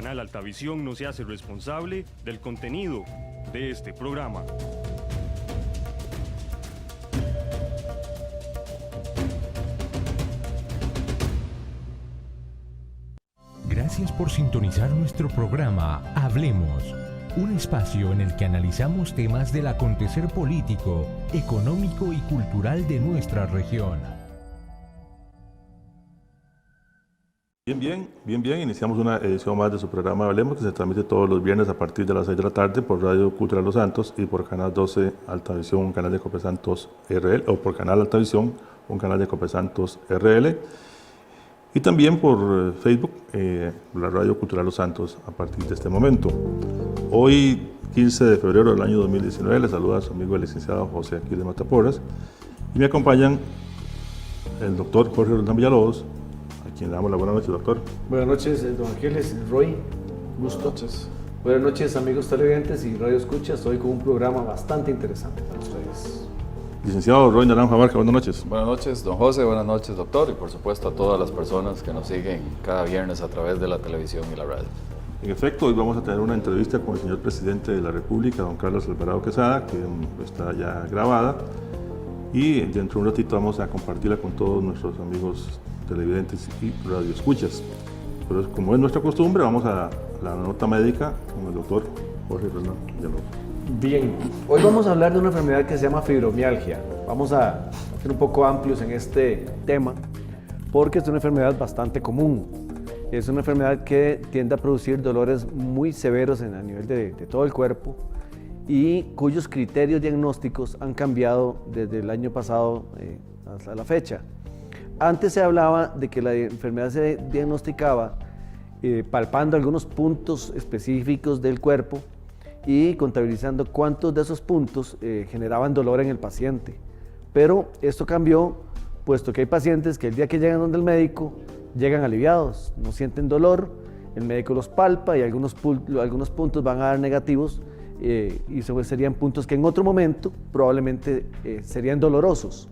Canal Altavisión no se hace responsable del contenido de este programa. Gracias por sintonizar nuestro programa Hablemos, un espacio en el que analizamos temas del acontecer político, económico y cultural de nuestra región. Bien, iniciamos una edición más de su programa Hablemos, que se transmite todos los viernes a partir de las 6 de la tarde por Radio Cultural Los Santos y por Canal 12 Altavisión, un canal de Copesantos RL, o por Canal Altavisión, un canal de Copesantos RL. Y también por Facebook, la Radio Cultural Los Santos, a partir de este momento. Hoy, 15 de febrero del año 2019, les saluda a su amigo el licenciado José Aquiles Mataporras, y me acompañan el doctor Jorge Roldán Villalobos, a quien le damos la buena noche, doctor. Buenas noches, don Ángeles, Roy, gusto. Buenas noches. Buenas noches, amigos televidentes y radio escuchas, hoy con un programa bastante interesante para ustedes. Licenciado Roy Naranjo Abarca, buenas noches. Buenas noches, don José, buenas noches, doctor, y por supuesto a todas las personas que nos siguen cada viernes a través de la televisión y la radio. En efecto, hoy vamos a tener una entrevista con el señor presidente de la República, don Carlos Alvarado Quesada, que está ya grabada, y dentro de un ratito vamos a compartirla con todos nuestros amigos televidentes y radioescuchas. Pero como es nuestra costumbre, vamos a la nota médica con el doctor Jorge Roldán Villalobos. Bien, hoy vamos a hablar de una enfermedad que se llama fibromialgia. Vamos a ser un poco amplios en este tema porque es una enfermedad bastante común. Es una enfermedad que tiende a producir dolores muy severos a nivel de todo el cuerpo y cuyos criterios diagnósticos han cambiado desde el año pasado hasta la fecha. Antes se hablaba de que la enfermedad se diagnosticaba palpando algunos puntos específicos del cuerpo y contabilizando cuántos de esos puntos generaban dolor en el paciente. Pero esto cambió, puesto que hay pacientes que el día que llegan donde el médico, llegan aliviados, no sienten dolor, el médico los palpa y algunos puntos van a dar negativos y serían puntos que en otro momento probablemente serían dolorosos.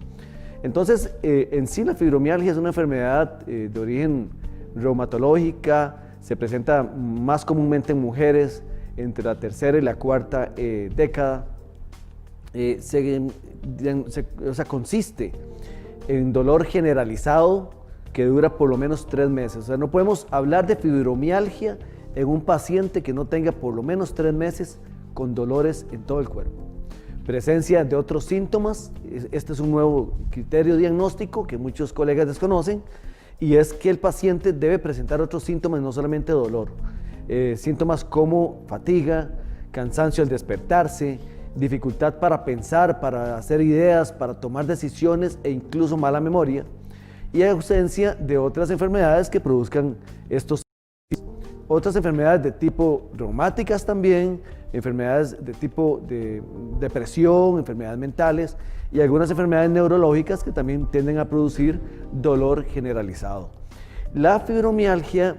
Entonces, en sí la fibromialgia es una enfermedad de origen reumatológica, se presenta más comúnmente en mujeres, entre la tercera y la cuarta década, consiste en dolor generalizado que dura por lo menos 3 meses. O sea, no podemos hablar de fibromialgia en un paciente que no tenga por lo menos 3 meses con dolores en todo el cuerpo. Presencia de otros síntomas, este es un nuevo criterio diagnóstico que muchos colegas desconocen, y es que el paciente debe presentar otros síntomas, no solamente dolor. Síntomas como fatiga, cansancio al despertarse, dificultad para pensar, para hacer ideas, para tomar decisiones e incluso mala memoria, y ausencia de otras enfermedades que produzcan estos síntomas. Otras enfermedades de tipo reumáticas también, enfermedades de tipo de depresión, enfermedades mentales y algunas enfermedades neurológicas que también tienden a producir dolor generalizado. La fibromialgia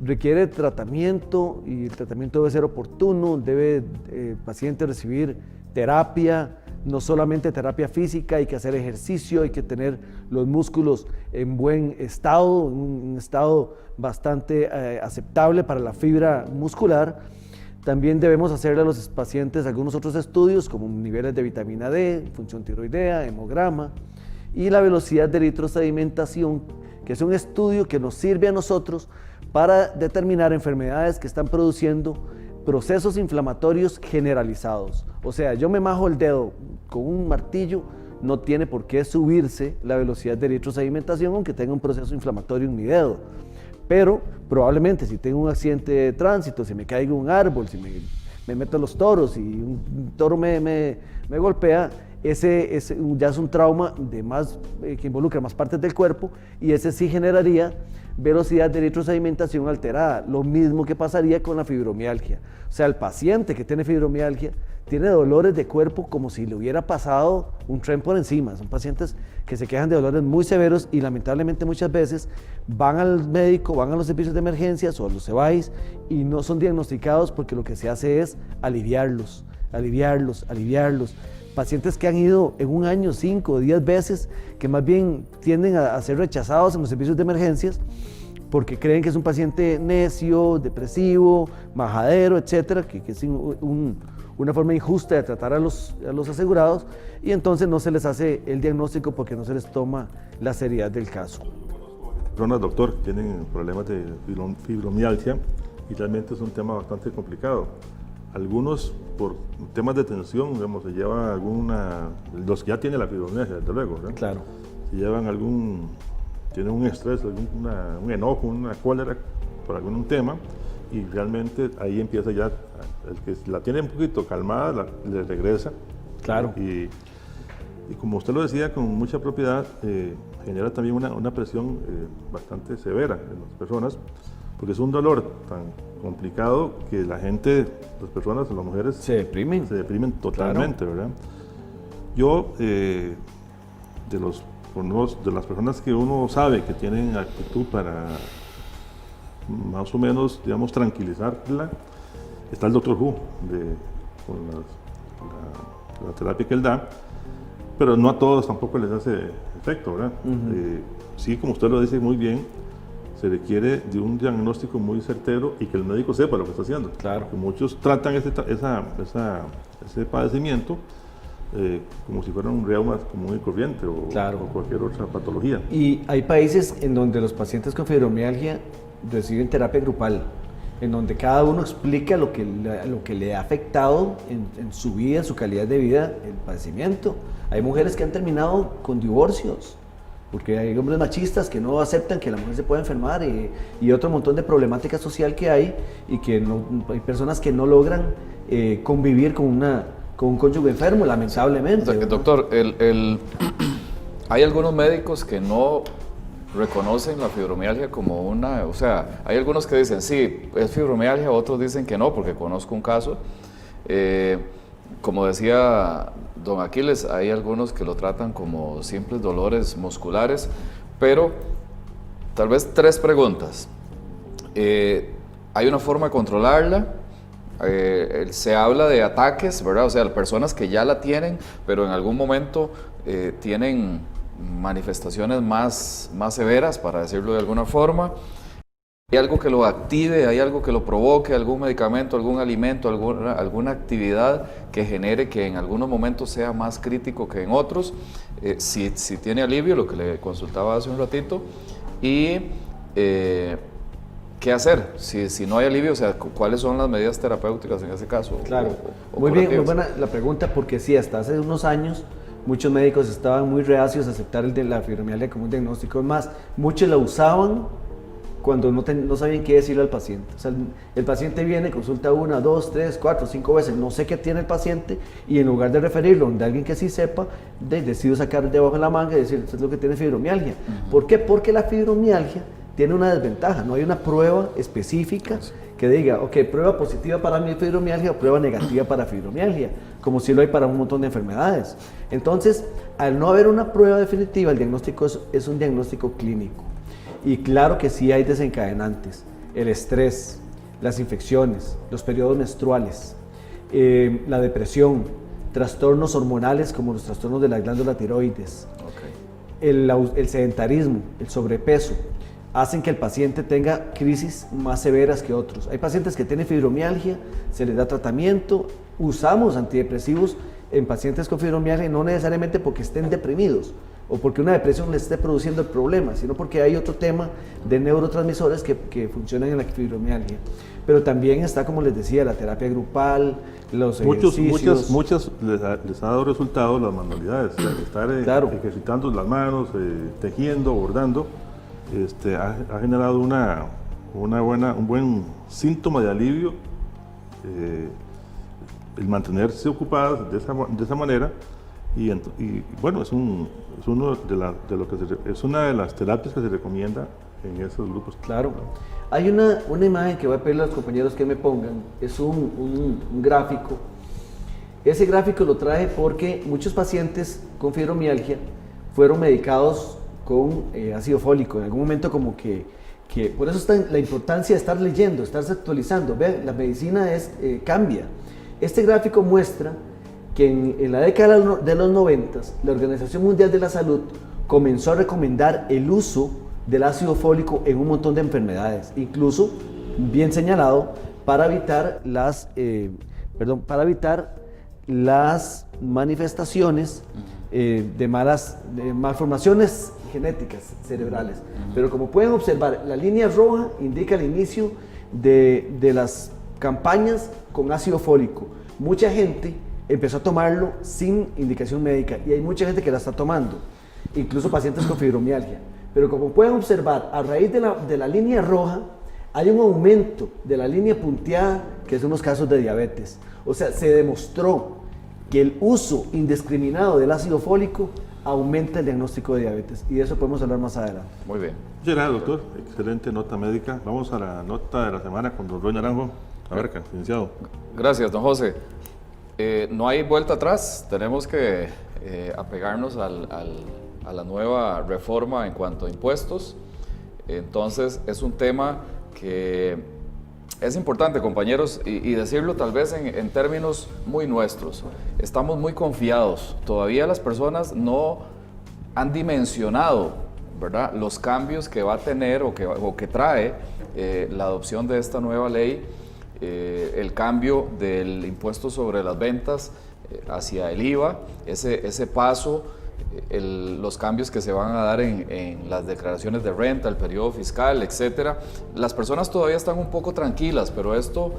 requiere tratamiento y el tratamiento debe ser oportuno, debe el paciente recibir terapia, no solamente terapia física, hay que hacer ejercicio, hay que tener los músculos en buen estado, un estado bastante aceptable para la fibra muscular. También debemos hacerle a los pacientes algunos otros estudios como niveles de vitamina D, función tiroidea, hemograma y la velocidad de eritrosedimentación, que es un estudio que nos sirve a nosotros para determinar enfermedades que están produciendo procesos inflamatorios generalizados. O sea, yo me majo el dedo con un martillo, no tiene por qué subirse la velocidad de eritrosedimentación aunque tenga un proceso inflamatorio en mi dedo. Pero probablemente si tengo un accidente de tránsito, si me caigo un árbol, si me meto a los toros y un toro me golpea, ese ya es un trauma que involucra más partes del cuerpo y ese sí generaría velocidad de eritrosedimentación alterada, lo mismo que pasaría con la fibromialgia. O sea, el paciente que tiene fibromialgia tiene dolores de cuerpo como si le hubiera pasado un tren por encima. Son pacientes que se quejan de dolores muy severos y lamentablemente muchas veces van al médico, van a los servicios de emergencias o a los CEBAIS y no son diagnosticados porque lo que se hace es aliviarlos. Pacientes que han ido en un año 5 o 10 veces, que más bien tienden a ser rechazados en los servicios de emergencias porque creen que es un paciente necio, depresivo, majadero, etcétera, que es una forma injusta de tratar a los asegurados, y entonces no se les hace el diagnóstico porque no se les toma la seriedad del caso. Personas, doctor, tienen problemas de fibromialgia y realmente es un tema bastante complicado. Algunos por temas de tensión, digamos, se llevan los que ya tienen la fibromialgia, desde luego, ¿verdad? Claro. Se llevan tienen un estrés, un enojo, una cólera por algún tema, y realmente ahí empieza ya, el que la tiene un poquito calmada, le regresa. Claro. Y como usted lo decía con mucha propiedad, genera también una presión bastante severa en las personas, porque es un dolor tan complicado que la gente, las personas, las mujeres se deprimen totalmente, claro. ¿Verdad? Yo, de las personas que uno sabe que tienen actitud para más o menos, digamos, tranquilizarla, está el Dr. Who, con la terapia que él da, pero no a todos tampoco les hace efecto, ¿verdad? Sí, como usted lo dice muy bien, se requiere de un diagnóstico muy certero y que el médico sepa lo que está haciendo. Claro. Porque muchos tratan ese padecimiento como si fuera un reuma común y corriente o cualquier otra patología. Y hay países en donde los pacientes con fibromialgia reciben terapia grupal, en donde cada uno explica lo que le ha afectado en su vida, en su calidad de vida, el padecimiento. Hay mujeres que han terminado con divorcios, porque hay hombres machistas que no aceptan que la mujer se pueda enfermar y otro montón de problemática social que hay, y que hay personas que no logran convivir con un cónyuge enfermo, lamentablemente. Doctor, hay algunos médicos que no reconocen la fibromialgia como o sea, hay algunos que dicen sí, es fibromialgia, otros dicen que no, porque conozco un caso. Como decía don Aquiles, hay algunos que lo tratan como simples dolores musculares, pero tal vez 3 preguntas. ¿Hay una forma de controlarla? Se habla de ataques, ¿verdad? O sea, personas que ya la tienen, pero en algún momento tienen manifestaciones más severas, para decirlo de alguna forma. ¿Hay algo que lo active? ¿Hay algo que lo provoque? ¿Algún medicamento, algún alimento, alguna actividad que genere que en algunos momentos sea más crítico que en otros? Si tiene alivio, lo que le consultaba hace un ratito. Y ¿qué hacer? Si no hay alivio, o sea, ¿cuáles son las medidas terapéuticas en ese caso? Claro. Muy bien, muy buena la pregunta, porque sí, hasta hace unos años muchos médicos estaban muy reacios a aceptar la fibromialgia como un diagnóstico. Es más, muchos la usaban cuando no sabían qué decirle al paciente. O sea, el paciente viene, consulta 1, 2, 3, 4, 5 veces, no sé qué tiene el paciente, y en lugar de referirlo donde alguien que sí sepa, decido sacar debajo de la manga y decir, esto es lo que tiene fibromialgia. ¿Por qué? Porque la fibromialgia tiene una desventaja, no hay una prueba específica que diga, ok, prueba positiva para mi fibromialgia o prueba negativa para fibromialgia, como si lo hay para un montón de enfermedades. Entonces, al no haber una prueba definitiva, el diagnóstico es un diagnóstico clínico. Y claro que sí hay desencadenantes: el estrés, las infecciones, los periodos menstruales, la depresión, trastornos hormonales como los trastornos de la glándula tiroides, el sedentarismo, el sobrepeso, hacen que el paciente tenga crisis más severas que otros. Hay pacientes que tienen fibromialgia, se les da tratamiento, usamos antidepresivos en pacientes con fibromialgia, no necesariamente porque estén deprimidos o porque una depresión les esté produciendo el problema, sino porque hay otro tema de neurotransmisores que funcionan en la fibromialgia. Pero también está, como les decía, la terapia grupal, los ejercicios. Muchas les ha dado resultado las manualidades, estar ejercitando las manos, tejiendo, bordando. Ha generado un buen síntoma de alivio, el mantenerse ocupadas de esa manera, y bueno, es una de las terapias que se recomienda en esos grupos. Claro. Hay una imagen que voy a pedirle a los compañeros que me pongan, es un gráfico. Ese gráfico lo traje porque muchos pacientes con fibromialgia fueron medicados con ácido fólico, en algún momento como que por eso está la importancia de estar leyendo, estarse actualizando. Vean, la medicina cambia. Este gráfico muestra que en la década de los 90, la Organización Mundial de la Salud comenzó a recomendar el uso del ácido fólico en un montón de enfermedades, incluso, bien señalado, para evitar para evitar las manifestaciones de malformaciones genéticas cerebrales. Pero como pueden observar, la línea roja indica el inicio de las campañas con ácido fólico. Mucha gente empezó a tomarlo sin indicación médica y hay mucha gente que la está tomando, incluso pacientes con fibromialgia. Pero como pueden observar, a raíz de la línea roja hay un aumento de la línea punteada, que son los casos de diabetes. O sea, se demostró que el uso indiscriminado del ácido fólico aumenta el diagnóstico de diabetes, y de eso podemos hablar más adelante. Muy bien. Muchas gracias, doctor. Excelente nota médica. Vamos a la nota de la semana con don Roy Naranjo. A ver, licenciado. Gracias, don José. No hay vuelta atrás, tenemos que apegarnos a la nueva reforma en cuanto a impuestos. Entonces, es un tema que es importante, compañeros, y decirlo tal vez en términos muy nuestros. Estamos muy confiados. Todavía las personas no han dimensionado, ¿verdad?, los cambios que va a tener o que trae la adopción de esta nueva ley, el cambio del impuesto sobre las ventas hacia el IVA, ese paso, los cambios que se van a dar en las declaraciones de renta, el periodo fiscal, etcétera. Las personas todavía están un poco tranquilas, pero esto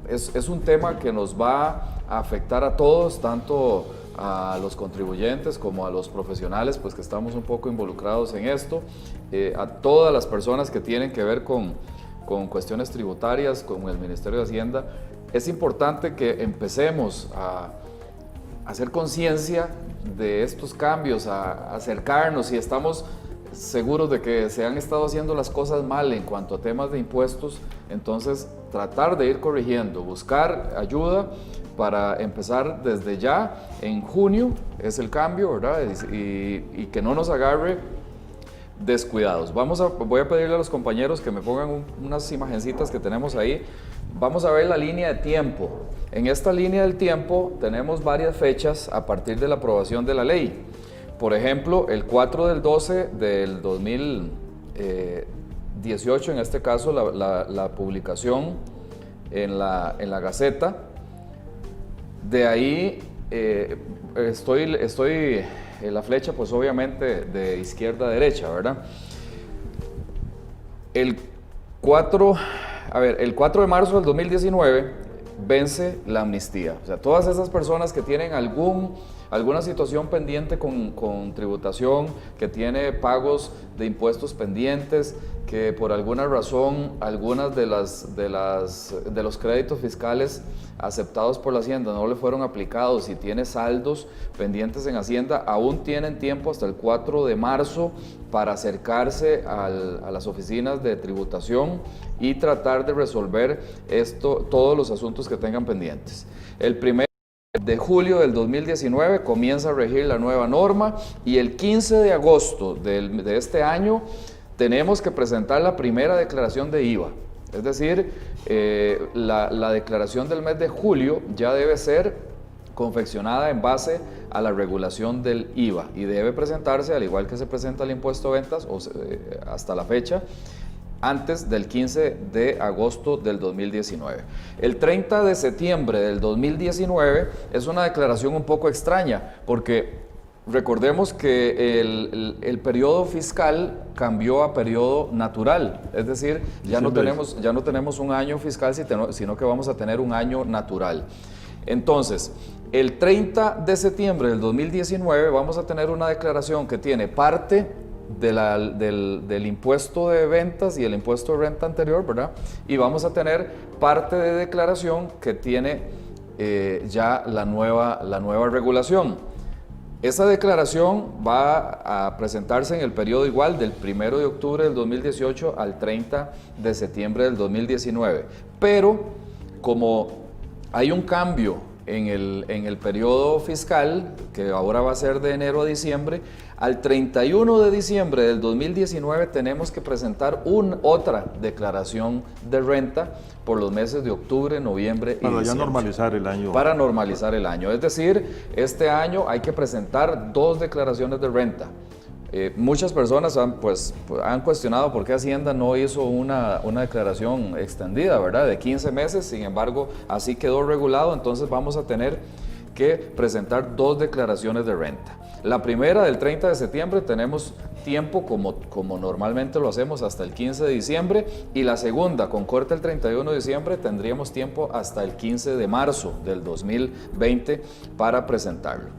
es un tema que nos va a afectar a todos, tanto a los contribuyentes como a los profesionales, pues que estamos un poco involucrados en esto, a todas las personas que tienen que ver con cuestiones tributarias, con el Ministerio de Hacienda. Es importante que empecemos a hacer conciencia de estos cambios, a acercarnos, y estamos seguros de que se han estado haciendo las cosas mal en cuanto a temas de impuestos, entonces tratar de ir corrigiendo, buscar ayuda para empezar desde ya. En junio es el cambio, ¿verdad? Y que no nos agarre descuidados. Voy a pedirle a los compañeros que me pongan unas imagencitas que tenemos ahí. Vamos a ver la línea de tiempo. En esta línea del tiempo tenemos varias fechas a partir de la aprobación de la ley. Por ejemplo, el 4 del 12 del 2018, en este caso la publicación en la Gaceta. De ahí estoy en la flecha, pues obviamente de izquierda a derecha, ¿verdad? El 4 de marzo del 2019 vence la amnistía. O sea, todas esas personas que tienen alguna situación pendiente con tributación, que tiene pagos de impuestos pendientes, que por alguna razón algunas de los créditos fiscales aceptados por la Hacienda no le fueron aplicados y tiene saldos pendientes en Hacienda, aún tienen tiempo hasta el 4 de marzo para acercarse a las oficinas de tributación y tratar de resolver todos los asuntos que tengan pendientes. El 1 de julio del 2019 comienza a regir la nueva norma, y el 15 de agosto de este año tenemos que presentar la primera declaración de IVA. Es decir, la declaración del mes de julio ya debe ser confeccionada en base a la regulación del IVA y debe presentarse, al igual que se presenta el impuesto de ventas hasta la fecha, antes del 15 de agosto del 2019. El 30 de septiembre del 2019 es una declaración un poco extraña, porque recordemos que el periodo fiscal cambió a periodo natural, es decir, ya no tenemos un año fiscal, sino que vamos a tener un año natural. Entonces, el 30 de septiembre del 2019 vamos a tener una declaración que tiene parte del impuesto de ventas y el impuesto de renta anterior, ¿verdad? Y vamos a tener parte de declaración que tiene ya la nueva regulación. Esa declaración va a presentarse en el periodo igual del 1 de octubre del 2018 al 30 de septiembre del 2019. Pero como hay un cambio en el periodo fiscal, que ahora va a ser de enero a diciembre, al 31 de diciembre del 2019 tenemos que presentar otra declaración de renta por los meses de octubre, noviembre y diciembre. Para ya normalizar el año. Para normalizar el año. Es decir, este año hay que presentar 2 declaraciones de renta. Muchas personas han cuestionado por qué Hacienda no hizo una declaración extendida, ¿verdad? De 15 meses, sin embargo, así quedó regulado, entonces vamos a tener que presentar 2 declaraciones de renta. La primera, del 30 de septiembre, tenemos tiempo como normalmente lo hacemos hasta el 15 de diciembre, y la segunda, con corte el 31 de diciembre, tendríamos tiempo hasta el 15 de marzo del 2020 para presentarlo.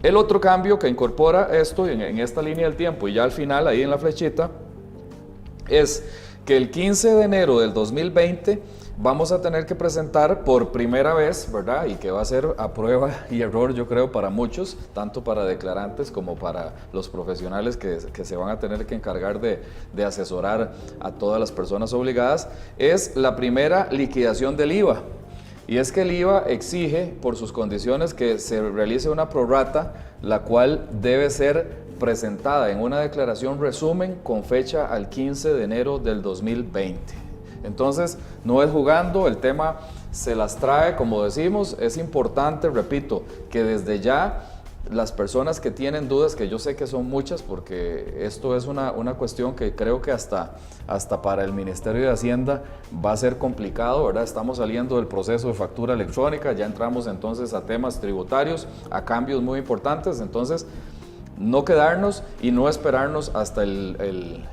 El otro cambio que incorpora esto en esta línea del tiempo y ya al final ahí en la flechita es que el 15 de enero del 2020 vamos a tener que presentar por primera vez, ¿verdad? Y que va a ser a prueba y error, yo creo, para muchos, tanto para declarantes como para los profesionales que se van a tener que encargar de asesorar a todas las personas obligadas, es la primera liquidación del IVA. Y es que el IVA exige, por sus condiciones, que se realice una prorrata, la cual debe ser presentada en una declaración resumen con fecha al 15 de enero del 2020. Entonces, no es jugando, el tema se las trae, como decimos. Es importante, repito, que desde ya las personas que tienen dudas, que yo sé que son muchas, porque esto es una cuestión que creo que hasta para el Ministerio de Hacienda va a ser complicado, ¿verdad? Estamos saliendo del proceso de factura electrónica, ya entramos entonces a temas tributarios, a cambios muy importantes, entonces no quedarnos y no esperarnos hasta el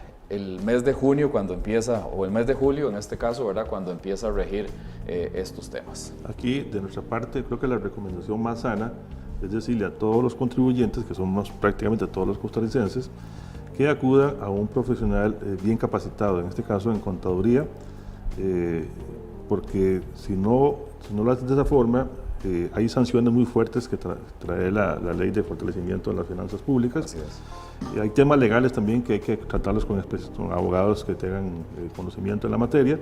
mes de junio cuando empieza, o el mes de julio en este caso, ¿verdad? Cuando empieza a regir estos temas. Aquí, de nuestra parte, creo que la recomendación más sana es decirle a todos los contribuyentes, que somos prácticamente todos los costarricenses, que acudan a un profesional bien capacitado, en este caso en contaduría, porque si no lo hacen de esa forma, hay sanciones muy fuertes que trae la ley de fortalecimiento de las finanzas públicas. Así es. Y hay temas legales también que hay que tratarlos con abogados que tengan conocimiento en la materia,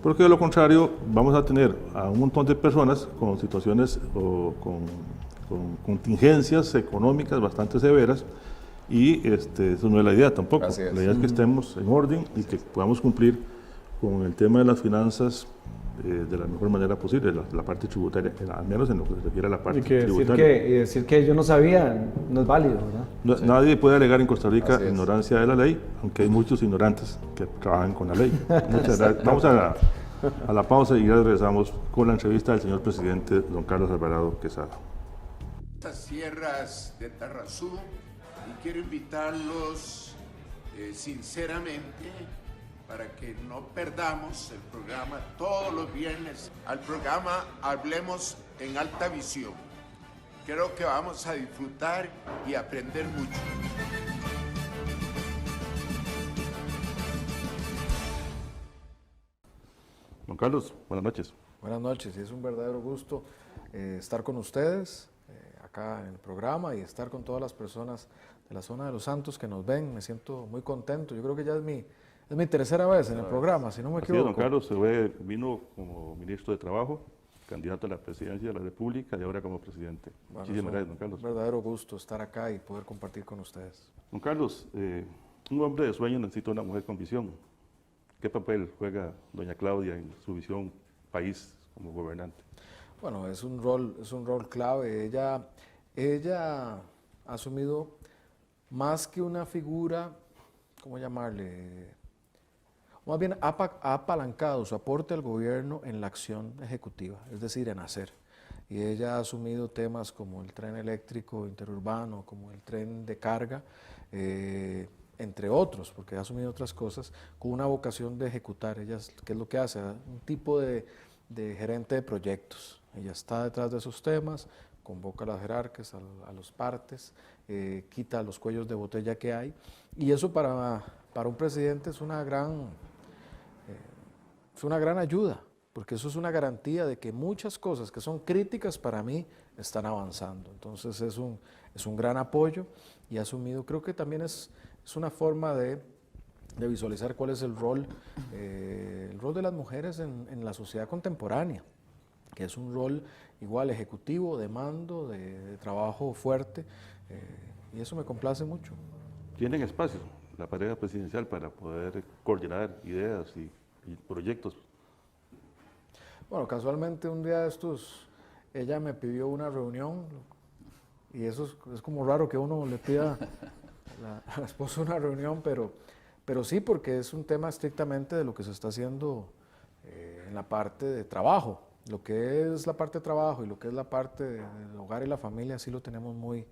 porque de lo contrario vamos a tener a un montón de personas con situaciones o con contingencias económicas bastante severas, y eso no es la idea tampoco. Así es. La idea es que estemos en orden y que podamos cumplir con el tema de las finanzas de la mejor manera posible, la parte tributaria, al menos en lo que se refiere a la parte tributaria. Y decir que yo no sabía no es válido, ¿verdad? Nadie puede alegar en Costa Rica Así es. ignorancia de la ley, aunque hay muchos ignorantes que trabajan con la ley. Muchas gracias. Vamos a la pausa y ya regresamos con la entrevista del señor presidente, don Carlos Alvarado Quesada. Estas sierras de Tarrazú, y quiero invitarlos sinceramente para que no perdamos el programa todos los viernes, al programa Hablemos en Alta Visión. Creo que vamos a disfrutar y aprender mucho. Don Carlos, buenas noches. Buenas noches, y es un verdadero gusto estar con ustedes acá en el programa y estar con todas las personas de la zona de Los Santos que nos ven. Me siento muy contento. Yo creo que ya es mi tercera vez en el programa, si no me equivoco. Don Carlos vino como ministro de Trabajo, candidato a la presidencia de la República y ahora como presidente. Bueno, Muchísimas gracias, don Carlos. Un verdadero gusto estar acá y poder compartir con ustedes. Don Carlos, un hombre de sueño necesita una mujer con visión. ¿Qué papel juega doña Claudia en su visión país como gobernante? Bueno, es un rol clave. Ella ha asumido más que una figura, ¿cómo llamarle? Más bien ha apalancado su aporte al gobierno en la acción ejecutiva, es decir, en hacer. Y ella ha asumido temas como el tren eléctrico interurbano, como el tren de carga, entre otros, porque ha asumido otras cosas, con una vocación de ejecutar. Ella, ¿qué es lo que hace? Un tipo de gerente de proyectos. Ella está detrás de esos temas, convoca a las jerarcas, a los partes, quita los cuellos de botella que hay, y eso para un presidente es una gran ayuda, porque eso es una garantía de que muchas cosas que son críticas para mí están avanzando. Entonces es un gran apoyo, y ha asumido, creo que también es una forma de visualizar cuál es el rol de las mujeres en la sociedad contemporánea, que es un rol igual ejecutivo, de mando, de trabajo fuerte, y eso me complace mucho. ¿Tienen espacio la pareja presidencial para poder coordinar ideas y proyectos? Bueno, casualmente un día de estos, ella me pidió una reunión, y eso es como raro que uno le pida la esposa una reunión, pero sí, porque es un tema estrictamente de lo que se está haciendo en la parte de trabajo. Lo que es la parte de trabajo y lo que es la parte del hogar y la familia, sí lo tenemos muy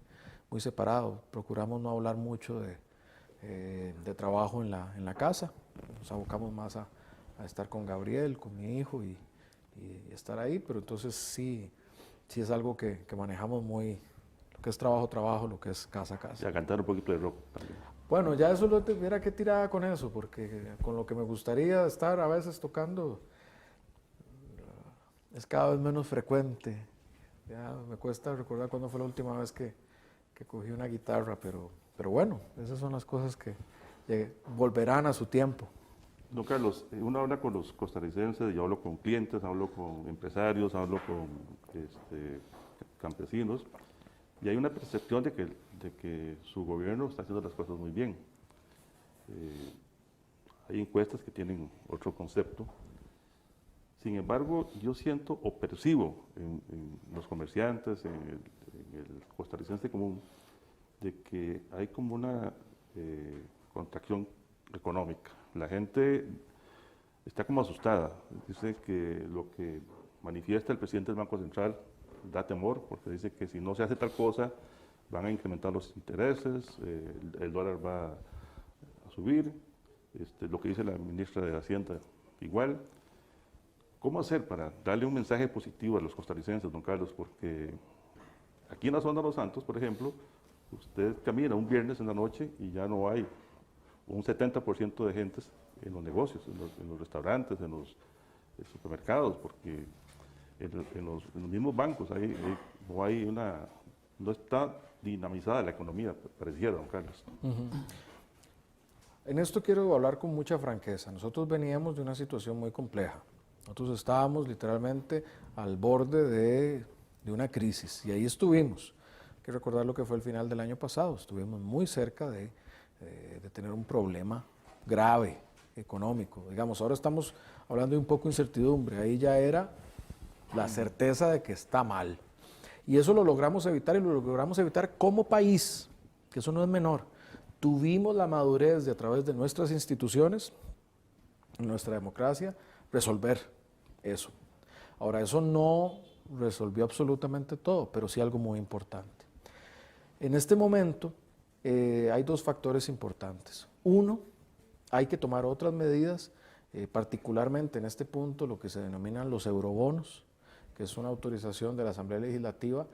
separado. Procuramos no hablar mucho de trabajo en la casa. Nos abocamos más a estar con Gabriel, con mi hijo y estar ahí, pero entonces sí es algo que manejamos muy, lo que es trabajo, lo que es casa. Y a cantar un poquito de rock también. Bueno, ya eso lo tuviera que tirar con eso, porque con lo que me gustaría estar a veces tocando es cada vez menos frecuente. Ya me cuesta recordar cuándo fue la última vez que cogí una guitarra, pero bueno, esas son las cosas que volverán a su tiempo. Don Carlos, uno habla con los costarricenses, yo hablo con clientes, hablo con empresarios, hablo con campesinos, y hay una percepción de que su gobierno está haciendo las cosas muy bien. Hay encuestas que tienen otro concepto. Sin embargo, yo siento o percibo en los comerciantes, en el costarricense común, de que hay como una contracción económica. La gente está como asustada. Dice que lo que manifiesta el presidente del Banco Central da temor, porque dice que si no se hace tal cosa, van a incrementar los intereses, el dólar va a subir, lo que dice la ministra de Hacienda igual. ¿Cómo hacer para darle un mensaje positivo a los costarricenses, don Carlos? Porque aquí en la zona de Los Santos, por ejemplo, usted camina un viernes en la noche y ya no hay un 70% de gentes en los negocios, en los restaurantes, en los supermercados, porque en los mismos bancos no está dinamizada la economía, pareciera, don Carlos. En esto quiero hablar con mucha franqueza. Nosotros veníamos de una situación muy compleja. Nosotros estábamos literalmente al borde de una crisis y ahí estuvimos. Hay que recordar lo que fue el final del año pasado. Estuvimos muy cerca de tener un problema grave económico. Digamos, ahora estamos hablando de un poco de incertidumbre. Ahí ya era la certeza de que está mal. Y eso lo logramos evitar, y lo logramos evitar como país, que eso no es menor. Tuvimos la madurez de, a través de nuestras instituciones, nuestra democracia, resolver eso. Ahora, eso no resolvió absolutamente todo, pero sí algo muy importante. En este momento hay dos factores importantes. Uno, hay que tomar otras medidas, particularmente en este punto lo que se denominan los eurobonos, que es una autorización de la Asamblea Legislativa.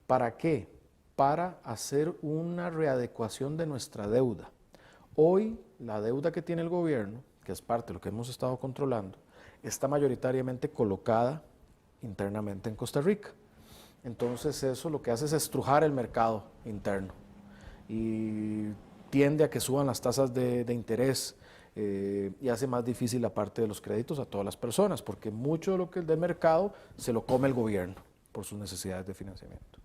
¿Para qué? Para hacer una readecuación de nuestra deuda. Hoy, la deuda que tiene el gobierno, que es parte de lo que hemos estado controlando, está mayoritariamente colocada internamente en Costa Rica. Entonces eso lo que hace es estrujar el mercado interno y tiende a que suban las tasas de interés y hace más difícil la parte de los créditos a todas las personas, porque mucho de lo que es del mercado se lo come el gobierno por sus necesidades de financiamiento.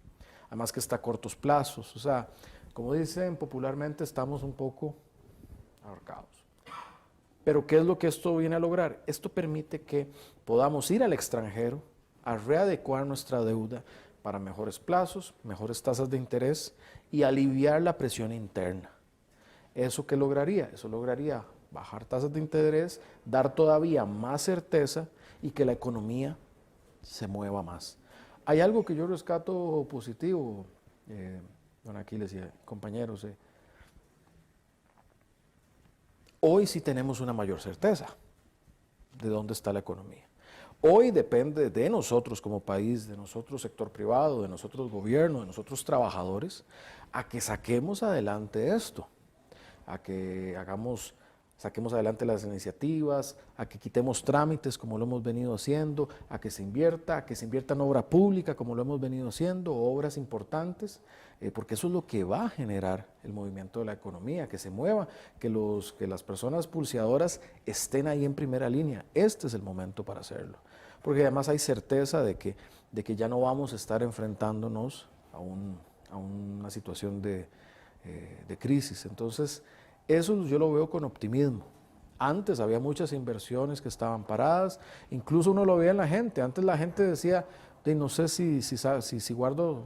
Además que está a cortos plazos, o sea, como dicen popularmente, estamos un poco ahorcados. Pero ¿qué es lo que esto viene a lograr? Esto permite que podamos ir al extranjero a readecuar nuestra deuda para mejores plazos, mejores tasas de interés y aliviar la presión interna. ¿Eso qué lograría? Eso lograría bajar tasas de interés, dar todavía más certeza y que la economía se mueva más. Hay algo que yo rescato positivo, don Aquiles y compañeros. Hoy sí tenemos una mayor certeza de dónde está la economía. Hoy depende de nosotros como país, de nosotros sector privado, de nosotros gobierno, de nosotros trabajadores, a que saquemos adelante esto, a que saquemos adelante las iniciativas, a que quitemos trámites como lo hemos venido haciendo, a que se invierta en obra pública como lo hemos venido haciendo, obras importantes, porque eso es lo que va a generar el movimiento de la economía, que se mueva, que las personas pulseadoras estén ahí en primera línea. Este es el momento para hacerlo, porque además hay certeza de que ya no vamos a estar enfrentándonos a una situación de crisis. Entonces, eso yo lo veo con optimismo. Antes había muchas inversiones que estaban paradas, incluso uno lo veía en la gente. Antes la gente decía, no sé si guardo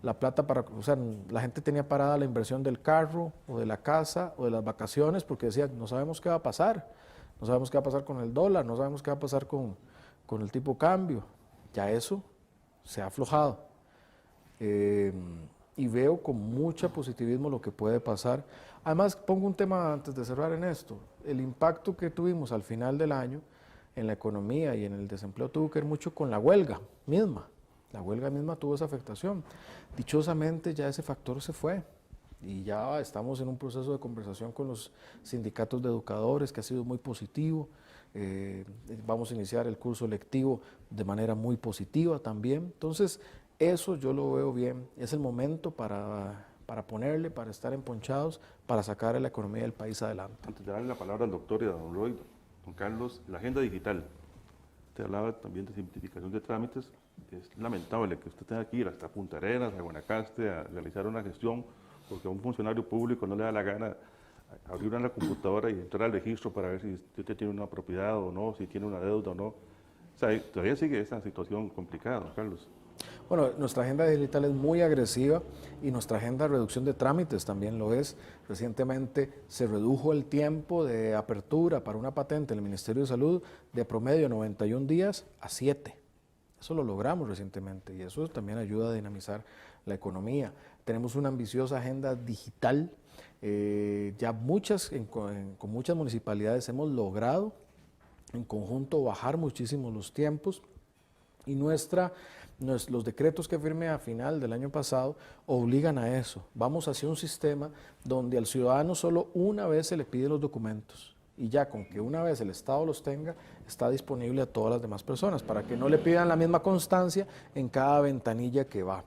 la plata para, o sea, la gente tenía parada la inversión del carro o de la casa o de las vacaciones porque decía, no sabemos qué va a pasar, no sabemos qué va a pasar con el dólar, no sabemos qué va a pasar con el tipo de cambio. Ya eso se ha aflojado. Y veo con mucho positivismo lo que puede pasar. Además, pongo un tema antes de cerrar en esto. El impacto que tuvimos al final del año en la economía y en el desempleo tuvo que ver mucho con la huelga misma. La huelga misma tuvo esa afectación. Dichosamente ya ese factor se fue y ya estamos en un proceso de conversación con los sindicatos de educadores que ha sido muy positivo. Vamos a iniciar el curso lectivo de manera muy positiva también. Entonces, eso yo lo veo bien. Es el momento para ponerle, para estar emponchados, para sacar a la economía del país adelante. Antes de darle la palabra al doctor y a don Roy, don Carlos, la agenda digital. Usted hablaba también de simplificación de trámites. Es lamentable que usted tenga que ir hasta Punta Arenas, a Guanacaste, a realizar una gestión, porque a un funcionario público no le da la gana abrir una computadora y entrar al registro para ver si usted tiene una propiedad o no, si tiene una deuda o no. O sea, todavía sigue esa situación complicada, don Carlos. Bueno, nuestra agenda digital es muy agresiva y nuestra agenda de reducción de trámites también lo es. Recientemente se redujo el tiempo de apertura para una patente en el Ministerio de Salud de promedio 91 días a 7. Eso lo logramos recientemente y eso también ayuda a dinamizar la economía. Tenemos una ambiciosa agenda digital. Ya con muchas municipalidades hemos logrado en conjunto bajar muchísimo los tiempos y los decretos que firmé a final del año pasado obligan a eso. Vamos hacia un sistema donde al ciudadano solo una vez se le pide los documentos y ya con que una vez el Estado los tenga, está disponible a todas las demás personas para que no le pidan la misma constancia en cada ventanilla que va.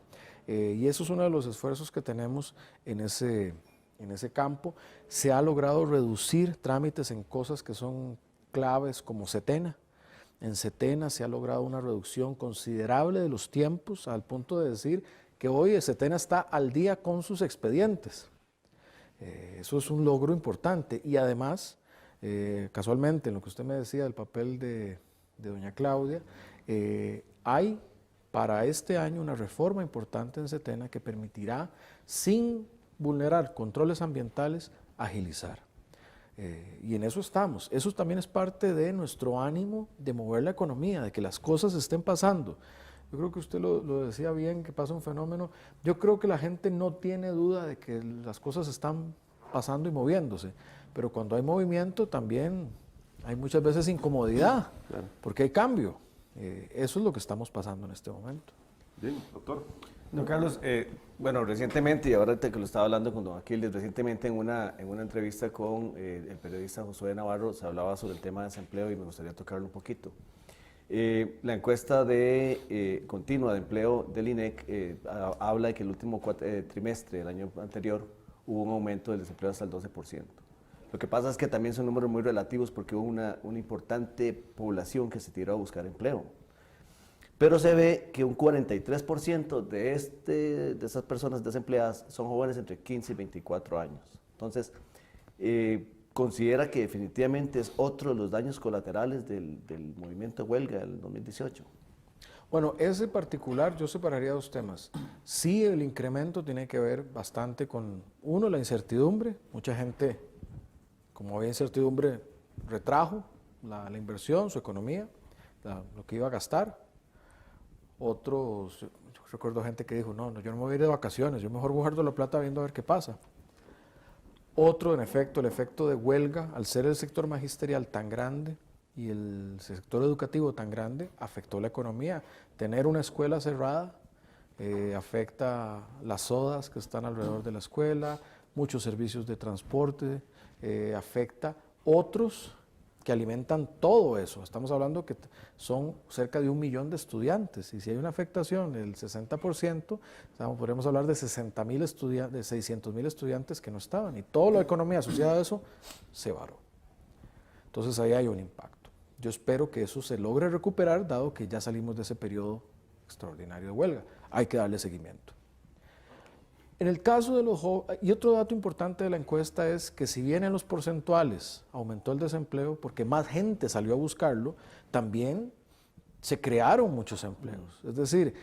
Y eso es uno de los esfuerzos que tenemos en ese campo. Se ha logrado reducir trámites en cosas que son claves como Setena. En Setena se ha logrado una reducción considerable de los tiempos al punto de decir que hoy el Setena está al día con sus expedientes. Eso es un logro importante y además, casualmente, en lo que usted me decía del papel de doña Claudia, hay para este año una reforma importante en Setena que permitirá, sin vulnerar controles ambientales, agilizar. Y en eso estamos. Eso también es parte de nuestro ánimo de mover la economía, de que las cosas estén pasando. Yo creo que usted lo decía bien, que pasa un fenómeno. Yo creo que la gente no tiene duda de que las cosas están pasando y moviéndose, pero cuando hay movimiento también hay muchas veces incomodidad, porque hay cambio. Eso es lo que estamos pasando en este momento. Bien, doctor. Don Carlos, bueno, recientemente, y ahora que lo estaba hablando con don Aquiles, recientemente en una entrevista con el periodista Josué Navarro se hablaba sobre el tema de desempleo y me gustaría tocarlo un poquito. La encuesta continua de empleo del INEC habla de que el último trimestre del año anterior hubo un aumento del desempleo hasta el 12%. Lo que pasa es que también son números muy relativos porque hubo una importante población que se tiró a buscar empleo. Pero se ve que un 43% de esas personas desempleadas son jóvenes entre 15 y 24 años. Entonces, considera que definitivamente es otro de los daños colaterales del movimiento de huelga del 2018. Bueno, ese particular yo separaría dos temas. Sí, el incremento tiene que ver bastante con, uno, la incertidumbre. Mucha gente, como había incertidumbre, retrajo la inversión, su economía, lo que iba a gastar. Otros, yo recuerdo gente que dijo, no, yo no me voy a ir de vacaciones, yo mejor guardo la plata viendo a ver qué pasa. Otro, en efecto, el efecto de huelga, al ser el sector magisterial tan grande y el sector educativo tan grande, afectó la economía. Tener una escuela cerrada afecta las sodas que están alrededor de la escuela, muchos servicios de transporte, afecta otros que alimentan todo eso. Estamos hablando que son cerca de 1 millón de estudiantes y si hay una afectación del 60%, podríamos hablar de 600,000 estudiantes que no estaban y toda la economía asociada a eso se varó. Entonces ahí hay un impacto. Yo espero que eso se logre recuperar dado que ya salimos de ese periodo extraordinario de huelga. Hay que darle seguimiento. En el caso de los jóvenes, y otro dato importante de la encuesta es que si bien en los porcentuales aumentó el desempleo porque más gente salió a buscarlo, también se crearon muchos empleos. Es decir,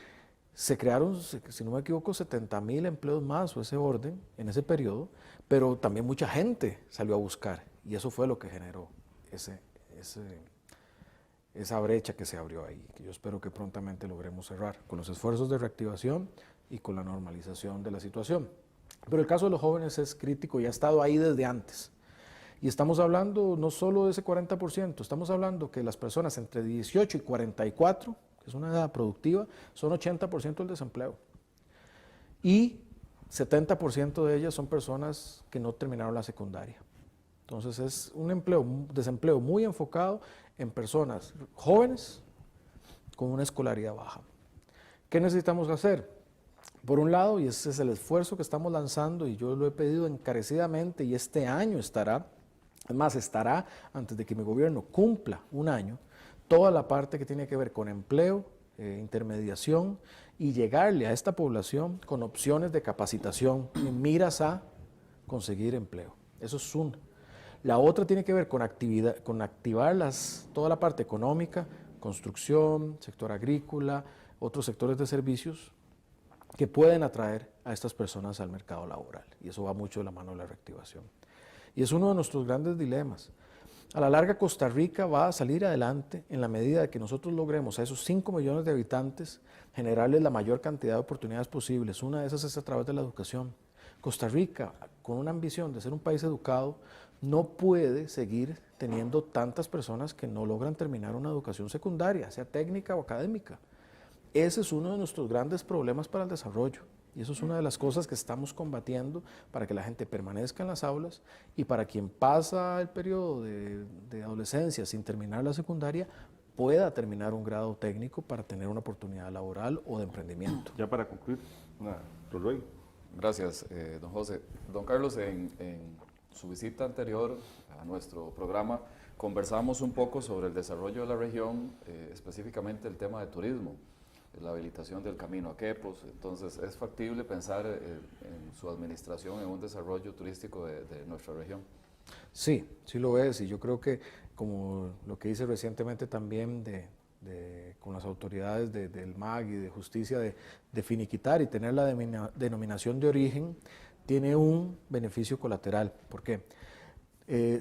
Se crearon, si no me equivoco, 70.000 empleos más o ese orden en ese periodo, pero también mucha gente salió a buscar y eso fue lo que generó esa brecha que se abrió ahí, que yo espero que prontamente logremos cerrar con los esfuerzos de reactivación y con la normalización de la situación. Pero el caso de los jóvenes es crítico y ha estado ahí desde antes. Y estamos hablando no solo de ese 40%, estamos hablando que las personas entre 18 y 44, que es una edad productiva, son 80% del desempleo. Y 70% de ellas son personas que no terminaron la secundaria. Entonces es un desempleo muy enfocado en personas jóvenes con una escolaridad baja. ¿Qué necesitamos hacer? Por un lado, y ese es el esfuerzo que estamos lanzando, y yo lo he pedido encarecidamente, y este año estará, además estará antes de que mi gobierno cumpla un año, toda la parte que tiene que ver con empleo, intermediación, y llegarle a esta población con opciones de capacitación en miras a conseguir empleo. Eso es una. La otra tiene que ver con activar toda la parte económica, construcción, sector agrícola, otros sectores de servicios que pueden atraer a estas personas al mercado laboral. Y eso va mucho de la mano de la reactivación. Y es uno de nuestros grandes dilemas. A la larga, Costa Rica va a salir adelante en la medida de que nosotros logremos a esos 5 millones de habitantes generarles la mayor cantidad de oportunidades posibles. Una de esas es a través de la educación. Costa Rica, con una ambición de ser un país educado, no puede seguir teniendo tantas personas que no logran terminar una educación secundaria, sea técnica o académica. Ese es uno de nuestros grandes problemas para el desarrollo. Y eso es una de las cosas que estamos combatiendo para que la gente permanezca en las aulas y para quien pasa el periodo de adolescencia sin terminar la secundaria pueda terminar un grado técnico para tener una oportunidad laboral o de emprendimiento. Ya para concluir, Roy. Gracias, don José. Don Carlos, en su visita anterior a nuestro programa conversamos un poco sobre el desarrollo de la región, específicamente el tema de turismo, la habilitación del camino a Quepos. Entonces, ¿es factible pensar en su administración en un desarrollo turístico de nuestra región? Sí, sí lo es, y yo creo que como lo que hice recientemente también con las autoridades del MAG y de justicia de finiquitar y tener la denominación de origen, tiene un beneficio colateral. ¿Por qué?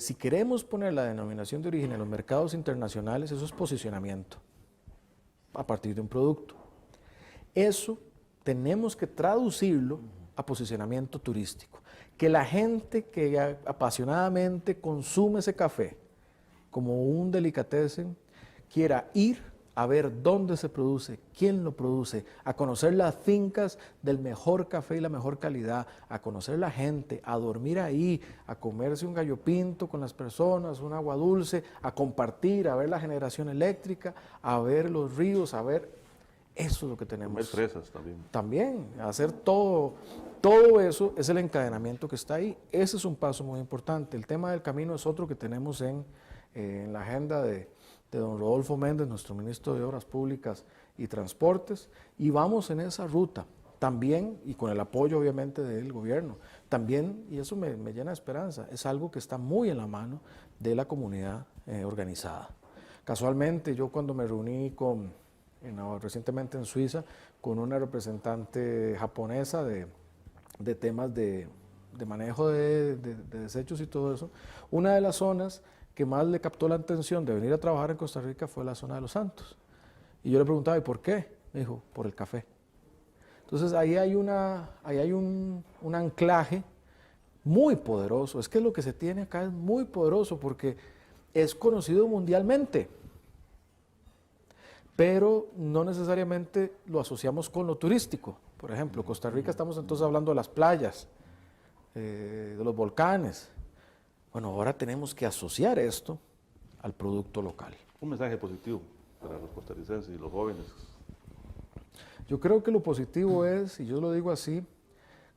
Si queremos poner la denominación de origen en los mercados internacionales, eso es posicionamiento a partir de un producto. Eso tenemos que traducirlo a posicionamiento turístico. Que la gente que apasionadamente consume ese café como un delicatessen quiera ir a ver dónde se produce, quién lo produce, a conocer las fincas del mejor café y la mejor calidad, a conocer la gente, a dormir ahí, a comerse un gallo pinto con las personas, un agua dulce, a compartir, a ver la generación eléctrica, a ver los ríos, a ver... Eso es lo que tenemos. Comer fresas también. También, hacer todo eso es el encadenamiento que está ahí. Ese es un paso muy importante. El tema del camino es otro que tenemos en la agenda de don Rodolfo Méndez, nuestro ministro de Obras Públicas y Transportes, y vamos en esa ruta también, y con el apoyo obviamente del gobierno. También, y eso me llena de esperanza, es algo que está muy en la mano de la comunidad organizada. Casualmente, yo cuando me reuní recientemente en Suiza con una representante japonesa de temas de manejo de desechos y todo eso, una de las zonas que más le captó la atención de venir a trabajar en Costa Rica fue la zona de Los Santos. Y yo le preguntaba, ¿y por qué? Me dijo, por el café. Entonces ahí hay un anclaje muy poderoso. Es que lo que se tiene acá es muy poderoso porque es conocido mundialmente, pero no necesariamente lo asociamos con lo turístico. Por ejemplo, Costa Rica, estamos entonces hablando de las playas, de los volcanes. Bueno, ahora tenemos que asociar esto al producto local. Un mensaje positivo para los costarricenses y los jóvenes. Yo creo que lo positivo es, y yo lo digo así,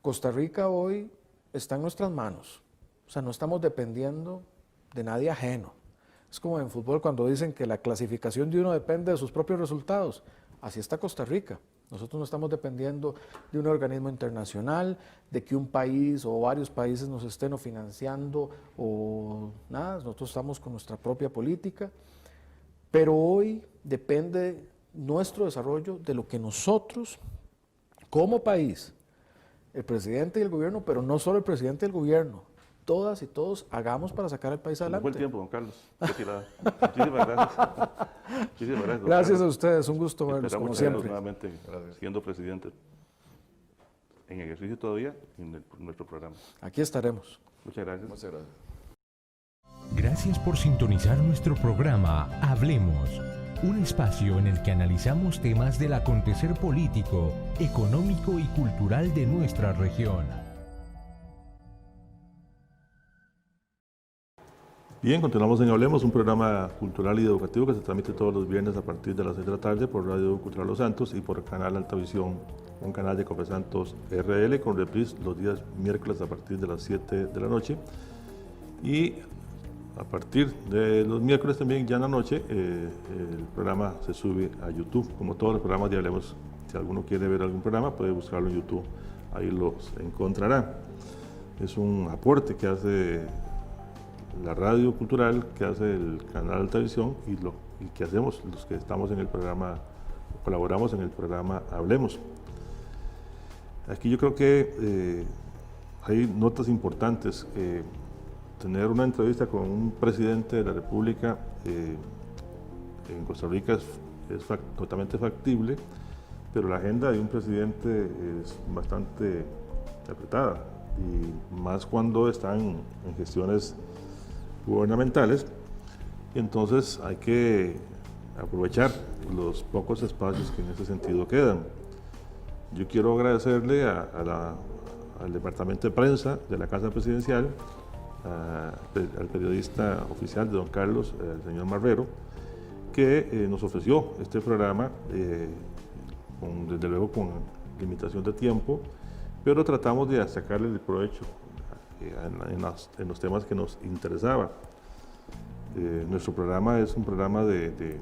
Costa Rica hoy está en nuestras manos. O sea, no estamos dependiendo de nadie ajeno. Es como en fútbol cuando dicen que la clasificación de uno depende de sus propios resultados. Así está Costa Rica. Nosotros no estamos dependiendo de un organismo internacional, de que un país o varios países nos estén financiando o nada. Nosotros estamos con nuestra propia política. Pero hoy depende nuestro desarrollo de lo que nosotros como país, el presidente y el gobierno, pero no solo el presidente y el gobierno, todas y todos hagamos para sacar al país No adelante. fue el tiempo, don Carlos. Muchísimas gracias. Muchísimas gracias. Don Gracias a Carlos. ustedes, un gusto verlos, Esperamos como tenerlos siempre. nuevamente siendo presidente en ejercicio todavía en nuestro programa. Aquí estaremos. Muchas gracias. Muchas gracias. Gracias por sintonizar nuestro programa Hablemos, un espacio en el que analizamos temas del acontecer político, económico y cultural de nuestra región. Bien, continuamos en Hablemos, un programa cultural y educativo que se transmite todos los viernes a partir de las 6 de la tarde por Radio Cultural Los Santos y por Canal Altavisión, un canal de Copesantos RL, con reprise los días miércoles a partir de las 7 de la noche. Y a partir de los miércoles también, ya en la noche, el programa se sube a YouTube, como todos los programas de Hablemos. Si alguno quiere ver algún programa, puede buscarlo en YouTube, ahí los encontrará. Es un aporte que hace la radio cultural, que hace el canal Altavisión y que hacemos los que estamos en el programa, colaboramos en el programa Hablemos. Aquí yo creo que hay notas importantes. Tener una entrevista con un presidente de la República en Costa Rica es totalmente factible, pero la agenda de un presidente es bastante apretada, y más cuando están en gestiones gubernamentales. Entonces hay que aprovechar los pocos espacios que en ese sentido quedan. Yo quiero agradecerle al Departamento de Prensa de la Casa Presidencial, al periodista oficial de don Carlos, el señor Marrero, que nos ofreció este programa, desde luego con limitación de tiempo, pero tratamos de sacarle el provecho en los temas que nos interesaban. Nuestro programa es un programa de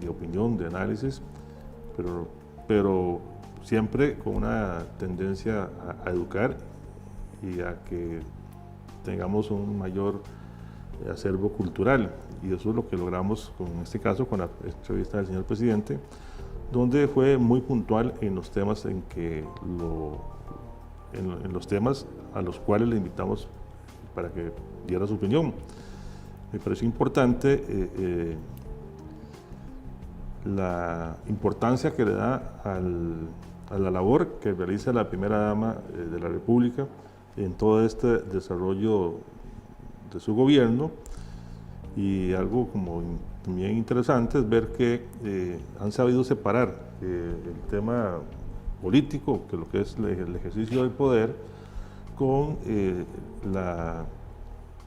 opinión, de análisis, pero siempre con una tendencia a educar y a que tengamos un mayor acervo cultural, y eso es lo que logramos en este caso con la entrevista del señor presidente, donde fue muy puntual en los temas en los temas a los cuales le invitamos para que diera su opinión. Me pareció importante la importancia que le da a la labor que realiza la primera dama de la República en todo este desarrollo de su gobierno, y algo como también interesante es ver que han sabido separar el tema político, que lo que es el ejercicio del poder, con la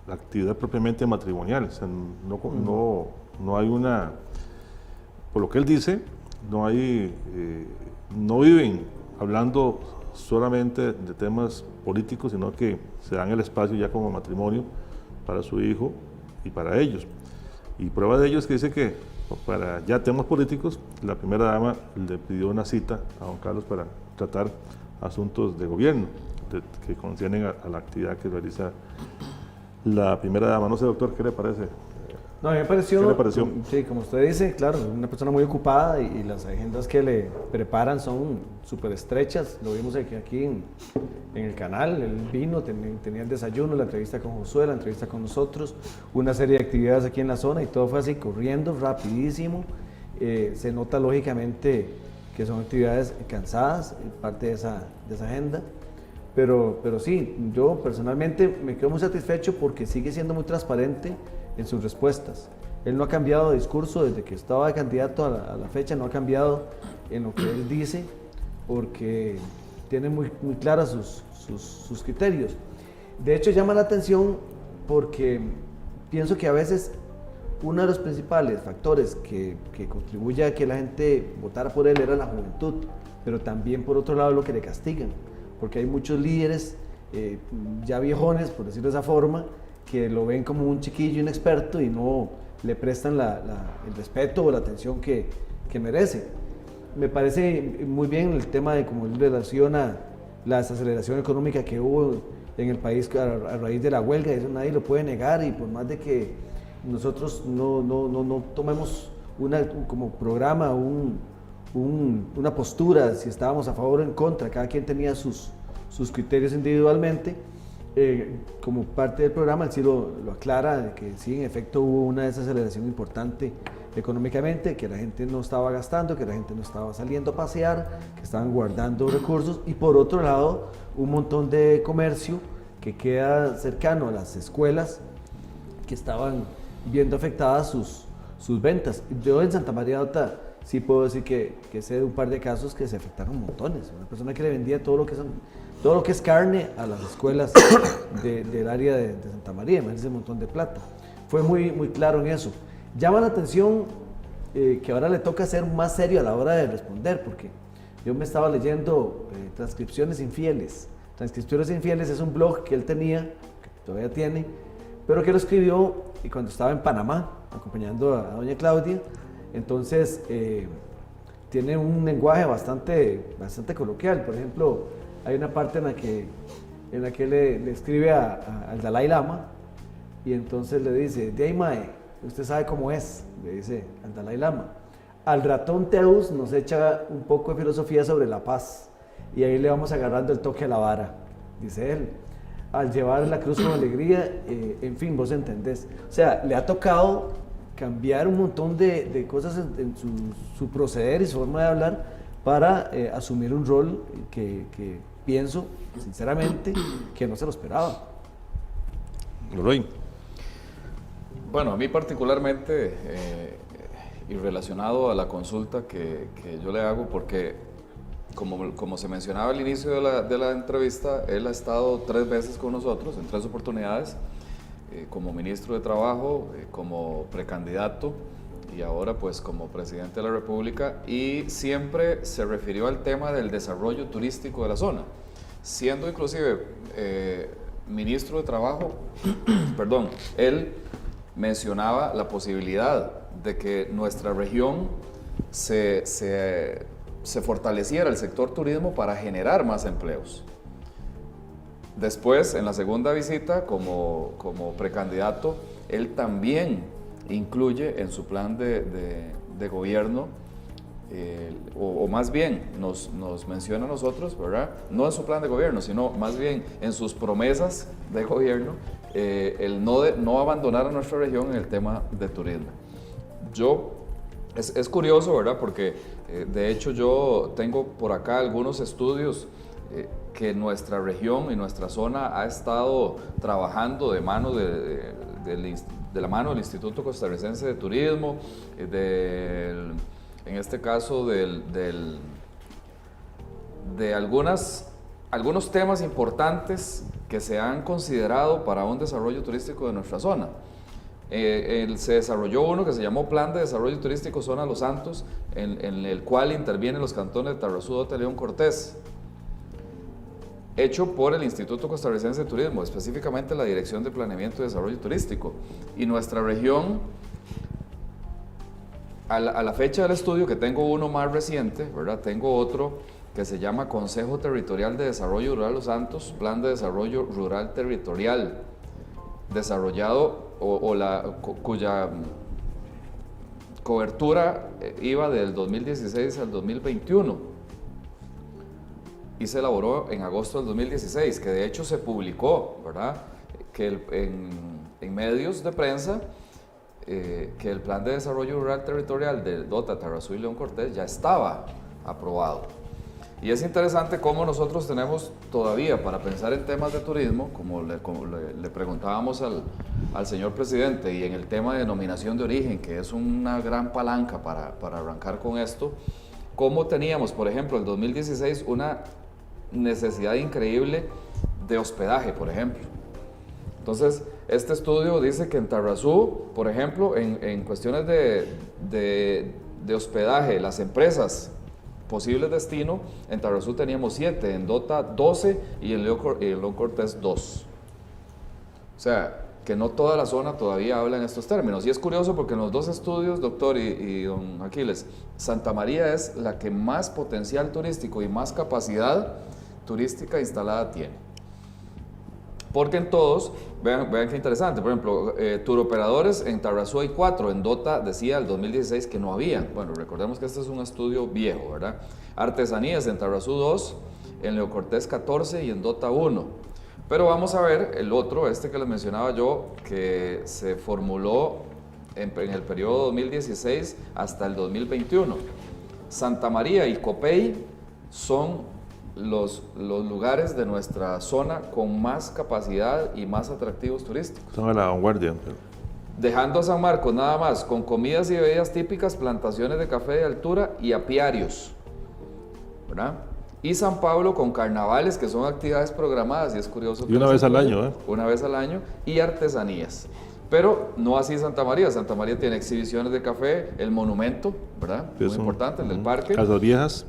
actividad propiamente matrimonial. O sea, no hay una, por lo que él dice, no viven hablando solamente de temas políticos, sino que se dan el espacio ya como matrimonio para su hijo y para ellos. Y prueba de ello es que dice que para ya temas políticos, la primera dama le pidió una cita a don Carlos para tratar asuntos de gobierno que conciernen a la actividad que realiza la primera dama. No sé, doctor, ¿qué le parece? No, a mí me pareció, ¿Qué le pareció? Sí, como usted dice, claro, una persona muy ocupada y las agendas que le preparan son súper estrechas. Lo vimos aquí en el canal, él vino, tenía el desayuno, la entrevista con Josué, la entrevista con nosotros, una serie de actividades aquí en la zona, y todo fue así, corriendo, rapidísimo. Se nota lógicamente que son actividades cansadas, parte de esa agenda. Pero sí, yo personalmente me quedo muy satisfecho porque sigue siendo muy transparente en sus respuestas. Él no ha cambiado de discurso desde que estaba de candidato a la fecha, no ha cambiado en lo que él dice, porque tiene muy claras sus criterios. De hecho, llama la atención porque pienso que a veces uno de los principales factores que contribuye a que la gente votara por él era la juventud, pero también por otro lado lo que le castigan, porque hay muchos líderes ya viejones, por decirlo de esa forma, que lo ven como un chiquillo inexperto y no le prestan el respeto o la atención que merece. Me parece muy bien el tema de cómo relaciona la desaceleración económica que hubo en el país a raíz de la huelga, eso nadie lo puede negar, y por más de que nosotros no tomemos como programa un una postura, si estábamos a favor o en contra, cada quien tenía sus criterios individualmente. Como parte del programa, él sí lo aclara, de que sí, en efecto hubo una desaceleración importante económicamente, que la gente no estaba gastando, que la gente no estaba saliendo a pasear, que estaban guardando recursos, y por otro lado, un montón de comercio que queda cercano a las escuelas que estaban viendo afectadas sus ventas. Yo en Santa María de Ota sí puedo decir que sé de un par de casos que se afectaron montones. Una persona que le vendía todo lo que es carne a las escuelas del área de Santa María, me dice un montón de plata. Fue muy, muy claro en eso. Llama la atención que ahora le toca ser más serio a la hora de responder, porque yo me estaba leyendo Transcripciones Infieles. Transcripciones Infieles es un blog que él tenía, que todavía tiene, pero que lo escribió cuando estaba en Panamá, acompañando a doña Claudia. Entonces, tiene un lenguaje bastante coloquial. Por ejemplo, hay una parte en la que le escribe al Dalai Lama, y entonces le dice: de ahí, mae, usted sabe cómo es, le dice al Dalai Lama. Al ratón Teus nos echa un poco de filosofía sobre la paz, y ahí le vamos agarrando el toque a la vara, dice él. Al llevar la cruz con alegría, en fin, vos entendés. O sea, le ha tocado cambiar un montón de cosas en su proceder y su forma de hablar para asumir un rol que pienso, sinceramente, que no se lo esperaba. Roy. Bueno, a mí particularmente, y relacionado a la consulta que yo le hago, porque como se mencionaba al inicio de la entrevista, él ha estado 3 veces con nosotros, en 3 oportunidades, como ministro de Trabajo, como precandidato y ahora pues como presidente de la República, y siempre se refirió al tema del desarrollo turístico de la zona, siendo inclusive ministro de Trabajo, perdón, él mencionaba la posibilidad de que nuestra región se fortaleciera el sector turismo para generar más empleos. Después, en la segunda visita, como precandidato, él también incluye en su plan de gobierno, o más bien nos menciona a nosotros, ¿verdad? No en su plan de gobierno, sino más bien en sus promesas de gobierno, el no abandonar a nuestra región en el tema de turismo. Es curioso, ¿verdad? Porque de hecho yo tengo por acá algunos estudios que nuestra región y nuestra zona ha estado trabajando de la mano del Instituto Costarricense de Turismo, en este caso de algunos temas importantes que se han considerado para un desarrollo turístico de nuestra zona. Se desarrolló uno que se llamó Plan de Desarrollo Turístico Zona Los Santos, en el cual intervienen los cantones de Tarrazú, Ota y León Cortés, hecho por el Instituto Costarricense de Turismo, específicamente la Dirección de Planeamiento y Desarrollo Turístico. Y nuestra región, a la fecha del estudio, que tengo uno más reciente, ¿verdad? Tengo otro que se llama Consejo Territorial de Desarrollo Rural Los Santos, Plan de Desarrollo Rural Territorial, desarrollado cuya cobertura iba del 2016 al 2021. Y se elaboró en agosto del 2016, que de hecho se publicó, ¿verdad? Que en medios de prensa, que el Plan de Desarrollo Rural Territorial de Ota, Tarrazú y León Cortés ya estaba aprobado. Y es interesante cómo nosotros tenemos todavía, para pensar en temas de turismo, como le preguntábamos al señor presidente, y en el tema de denominación de origen, que es una gran palanca para arrancar con esto, cómo teníamos, por ejemplo, en 2016 una necesidad increíble de hospedaje, por ejemplo. Entonces, este estudio dice que en Tarrazú, por ejemplo, en cuestiones de hospedaje, las empresas posibles destino, en Tarrazú teníamos 7, en Dota 12 y en León Cortés 2. O sea, que no toda la zona todavía habla en estos términos. Y es curioso porque en los 2 estudios, doctor y don Aquiles, Santa María es la que más potencial turístico y más capacidad turística instalada tiene. Porque en todos, vean qué interesante, por ejemplo, turoperadores en Tarrazú hay 4, en Dota decía el 2016 que no habían. Bueno, recordemos que este es un estudio viejo, ¿verdad? Artesanías en Tarrazú 2, en Leo Cortés 14 y en Dota 1. Pero vamos a ver el otro, este que les mencionaba yo, que se formuló en el periodo 2016 hasta el 2021. Santa María y Copey son los lugares de nuestra zona con más capacidad y más atractivos turísticos. Son a la vanguardia. Dejando a San Marcos nada más con comidas y bebidas típicas, plantaciones de café de altura y apiarios, ¿verdad? Y San Pablo con carnavales, que son actividades programadas, y es curioso. Y una vez al año, Una vez al año, y artesanías. Pero no así Santa María. Santa María tiene exhibiciones de café, el monumento, ¿verdad? Muy importante, el del parque. Casas Viejas.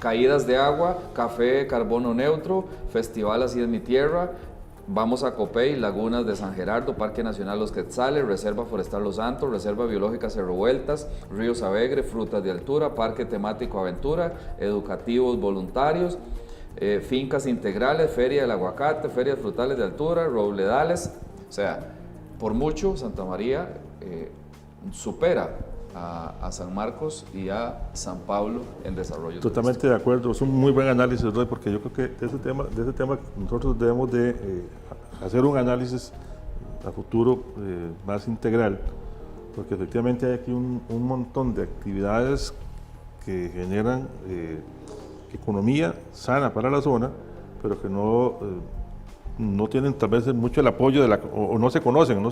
Caídas de agua, café, carbono neutro, festival Así es mi tierra, vamos a Copey, lagunas de San Gerardo, Parque Nacional Los Quetzales, Reserva Forestal Los Santos, Reserva Biológica Cerro Vueltas, Ríos Alegre, Frutas de Altura, Parque Temático Aventura, educativos voluntarios, fincas integrales, Feria del Aguacate, Ferias Frutales de Altura, Robledales. O sea, por mucho Santa María supera a San Marcos y a San Pablo en desarrollo. Totalmente de acuerdo, es un muy buen análisis, Roy, porque yo creo que de ese tema nosotros debemos de hacer un análisis a futuro más integral, porque efectivamente hay aquí un montón de actividades que generan economía sana para la zona, pero que no tienen tal vez mucho el apoyo o no se conocen.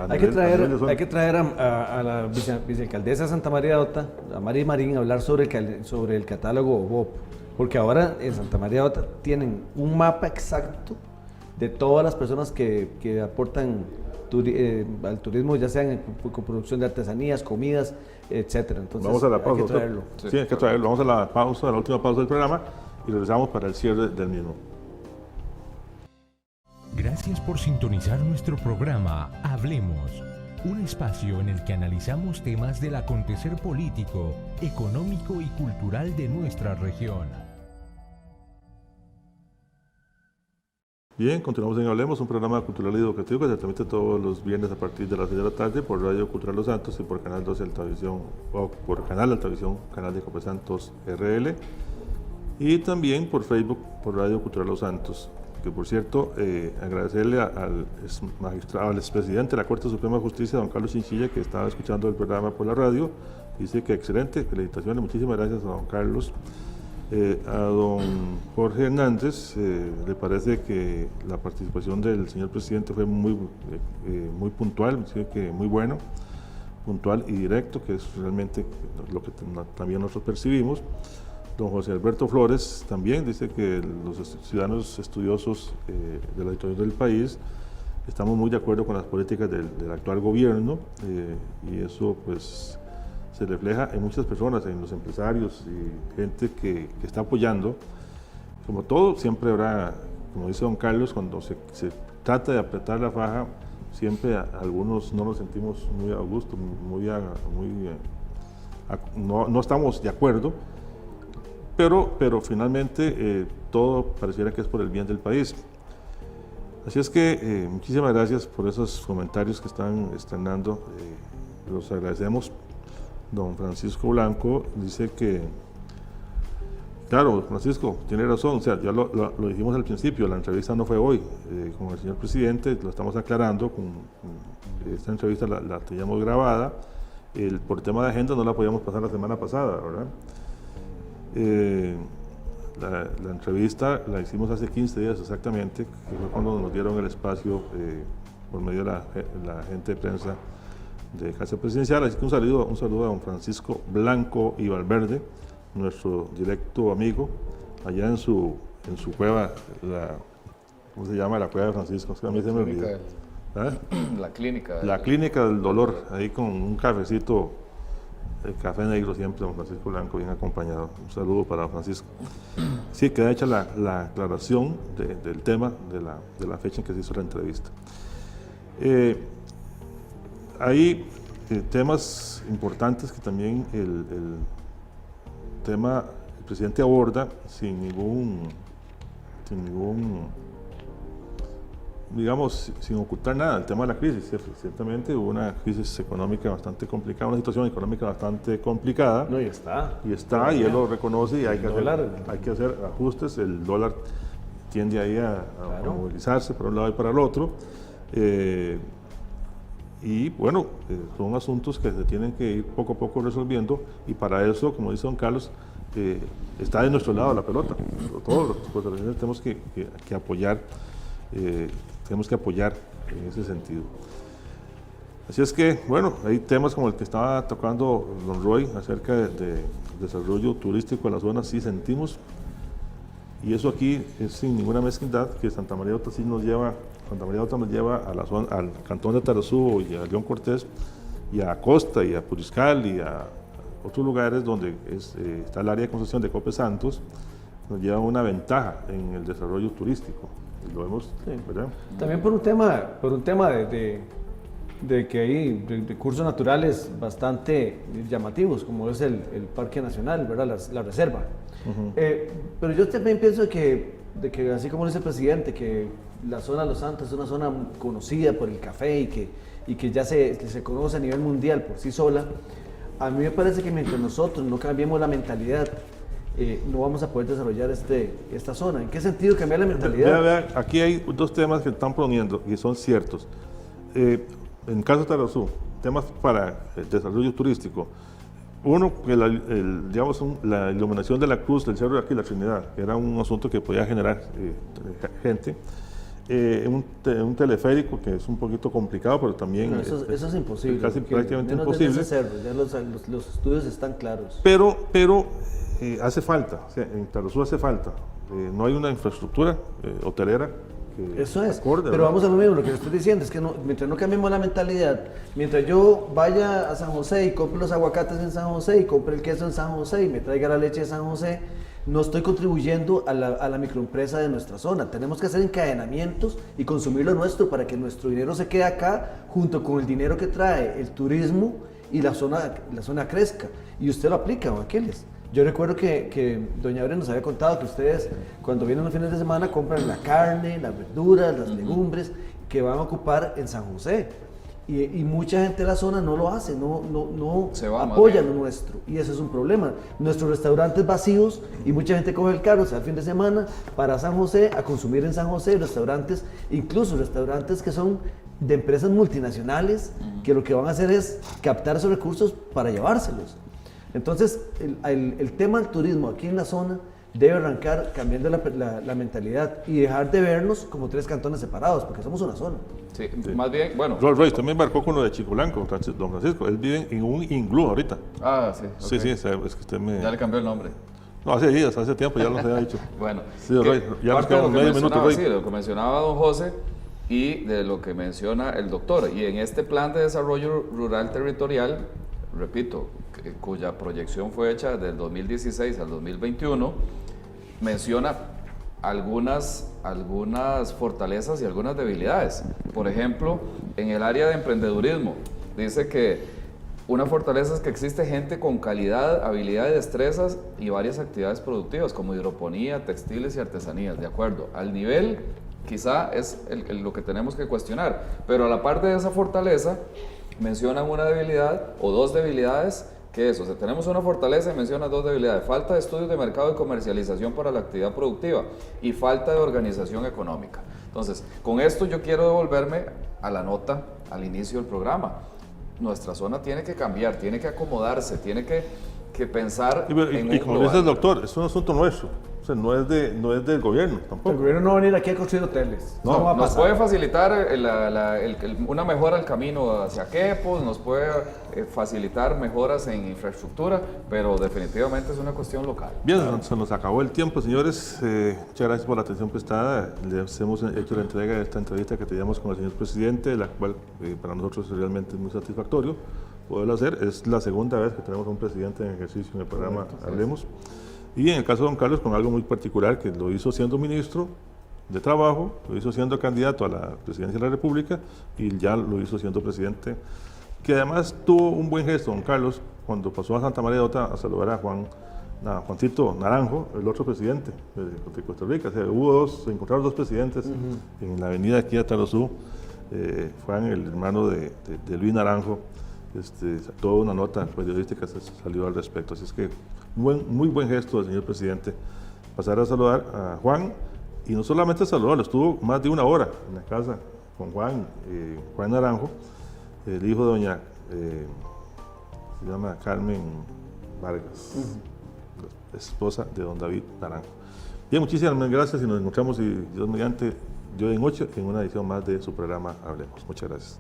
Hay que traer a la vicealcaldesa de Santa María de Ota, a Mari Marín, a hablar sobre el catálogo BOP, porque ahora en Santa María de Ota tienen un mapa exacto de todas las personas que aportan al turismo, ya sean con producción de artesanías, comidas, etcétera. Entonces, vamos a la pausa. Hay que traerlo. Sí, hay que traerlo. Vamos a la pausa, a la última pausa del programa, y regresamos para el cierre del mismo. Gracias por sintonizar nuestro programa Hablemos, un espacio en el que analizamos temas del acontecer político, económico y cultural de nuestra región. Bien, continuamos en Hablemos, un programa cultural y educativo que se transmite todos los viernes a partir de las 6 de la tarde por Radio Cultural Los Santos y por Canal 12 Altavisión, o por Canal Altavisión, Canal de Cope Santos RL, y también por Facebook por Radio Cultural Los Santos. Que por cierto, agradecerle al expresidente de la Corte Suprema de Justicia, don Carlos Chinchilla, que estaba escuchando el programa por la radio. Dice que excelente, felicitaciones, muchísimas gracias a don Carlos. A don Jorge Hernández, le parece que la participación del señor presidente fue muy puntual, dice que muy bueno, puntual y directo, que es realmente lo que también nosotros percibimos. Don José Alberto Flores también dice que los ciudadanos estudiosos del auditorio del país estamos muy de acuerdo con las políticas del actual gobierno, y eso pues se refleja en muchas personas, en los empresarios y gente que está apoyando. Como todo, siempre habrá, como dice don Carlos, cuando se trata de apretar la faja, siempre algunos no nos sentimos muy a gusto, no estamos de acuerdo. Pero finalmente todo pareciera que es por el bien del país. Así es que muchísimas gracias por esos comentarios que están estrenando, los agradecemos. Don Francisco Blanco dice que, claro, Francisco, tiene razón, o sea, ya lo dijimos al principio, la entrevista no fue hoy con el señor presidente, lo estamos aclarando, esta entrevista la teníamos grabada, por tema de agenda no la podíamos pasar la semana pasada, ¿verdad? La entrevista la hicimos hace 15 días exactamente, que fue cuando nos dieron el espacio por medio de la gente de prensa de Casa Presidencial. Así que un saludo a don Francisco Blanco y Valverde, nuestro directo amigo, allá en su cueva, ¿cómo se llama? La cueva de Francisco, es que a mí se me olvidó. La clínica. La clínica del dolor, ahí con un cafecito. El café negro siempre, don Francisco Blanco, bien acompañado. Un saludo para don Francisco. Sí, queda hecha la aclaración del tema de la fecha en que se hizo la entrevista. Hay temas importantes que también el presidente aborda sin digamos, sin ocultar nada, el tema de la crisis. Ciertamente hubo una crisis económica bastante complicada, una situación económica bastante complicada. No, y está. Y él lo reconoce y hay que dólar. hacer ajustes. El dólar tiende ahí a movilizarse para un lado y para el otro. Y bueno, son asuntos que se tienen que ir poco a poco resolviendo, y para eso, como dice don Carlos, está de nuestro lado la pelota. Todos los puertorriqueños tenemos que apoyar, en ese sentido. Así es que, bueno, hay temas como el que estaba tocando don Roy acerca de desarrollo turístico en la zona. Sí sentimos, y eso aquí es sin ninguna mezquindad, que Santa María de Ota sí nos lleva a la zona, al cantón de Tarazubo y a León Cortés, y a Costa y a Puriscal y a otros lugares donde está el área de concesión de Cope Santos. Nos lleva una ventaja en el desarrollo turístico. Lo vemos, ¿verdad? También por un tema de que hay recursos naturales bastante llamativos, como es el Parque Nacional, ¿verdad? La reserva. Pero yo también pienso de que, así como dice el presidente, que la zona de Los Santos es una zona conocida por el café y que ya se conoce a nivel mundial por sí sola. A mí me parece que mientras nosotros no cambiemos la mentalidad, no vamos a poder desarrollar esta zona. ¿En qué sentido cambiar la mentalidad? Vea, aquí hay dos temas que están poniendo y son ciertos. En el caso de Tarazú, temas para el desarrollo turístico. Uno, que la iluminación de la cruz del cerro de aquí, la Trinidad, que era un asunto que podía generar gente. Un teleférico que es un poquito complicado, pero también... No, eso es imposible. Casi prácticamente imposible. Cerro, ya los estudios están claros. Pero hace falta, o sea, en Tarazú hace falta. No hay una infraestructura hotelera. Eso es, acorde, pero vamos a lo mismo, lo que estoy diciendo es que mientras no cambiemos la mentalidad, mientras yo vaya a San José y compre los aguacates en San José y compre el queso en San José y me traiga la leche de San José, no estoy contribuyendo a la microempresa de nuestra zona. Tenemos que hacer encadenamientos y consumir lo nuestro para que nuestro dinero se quede acá junto con el dinero que trae el turismo y la zona crezca. Y usted lo aplica, don Aquiles. Yo recuerdo que doña Aure nos había contado que ustedes cuando vienen los fines de semana compran la carne, las verduras, las legumbres que van a ocupar en San José. Y mucha gente de la zona no lo hace, no apoya lo nuestro. Y eso es un problema. Nuestros restaurantes vacíos y mucha gente coge el carro, o sea, el fin de semana para San José a consumir en San José, restaurantes, incluso restaurantes que son de empresas multinacionales, que lo que van a hacer es captar esos recursos para llevárselos. Entonces, el tema del turismo aquí en la zona debe arrancar cambiando la mentalidad y dejar de vernos como tres cantones separados, porque somos una zona. Sí, más bien, bueno. Rolls Royce también embarcó con lo de Chico Blanco, don Francisco. Él vive en un iglú ahorita. Ah, sí. Okay. Sí, es que usted me... Ya le cambió el nombre. No, hace días, hace tiempo ya lo había dicho. Bueno, sí, Roy, ya nos quedamos medio minuto, Roy. Sí, de lo que mencionaba don José y de lo que menciona el doctor. Y en este plan de desarrollo rural territorial, repito, cuya proyección fue hecha desde el 2016 al 2021, menciona algunas fortalezas y algunas debilidades. Por ejemplo, en el área de emprendedurismo, dice que una fortaleza es que existe gente con calidad, habilidad y destrezas y varias actividades productivas como hidroponía, textiles y artesanías, de acuerdo. Al nivel, quizá es lo que tenemos que cuestionar, pero a la par de esa fortaleza, mencionan una debilidad o dos debilidades. ¿Qué es? O sea, tenemos una fortaleza y menciona dos debilidades: falta de estudios de mercado y comercialización para la actividad productiva y falta de organización económica. Entonces, con esto yo quiero devolverme a la nota al inicio del programa. Nuestra zona tiene que cambiar, tiene que acomodarse, tiene que pensar en y como dice el doctor, es un asunto nuestro. O sea, no es del gobierno tampoco. El gobierno no va a venir aquí a construir hoteles. No va a pasar. Nos puede facilitar una mejora al camino hacia Quepos, nos puede facilitar mejoras en infraestructura, pero definitivamente es una cuestión local. Bien, se nos acabó el tiempo, señores. Muchas gracias por la atención prestada. Les hemos hecho la entrega de esta entrevista que teníamos con el señor presidente, la cual para nosotros realmente es muy satisfactorio poderlo hacer. Es la segunda vez que tenemos a un presidente en ejercicio en el programa Hablemos. Y en el caso de don Carlos, con algo muy particular, que lo hizo siendo ministro de Trabajo, lo hizo siendo candidato a la presidencia de la República y ya lo hizo siendo presidente, que además tuvo un buen gesto, don Carlos, cuando pasó a Santa María de Ota a saludar a Juan Juancito Naranjo, el otro presidente de Costa Rica. O sea, se encontraron dos presidentes en la avenida aquí a Tarrazú. Juan, el hermano de Luis Naranjo, toda una nota periodística se salió al respecto. Así es que muy buen gesto del señor presidente pasar a saludar a Juan, y no solamente saludarlo, estuvo más de una hora en la casa con Juan Naranjo, el hijo de doña, se llama Carmen Vargas, esposa de don David Naranjo. Bien, muchísimas gracias y nos encontramos, y Dios mediante, yo en 8 en una edición más de su programa Hablemos. Muchas gracias.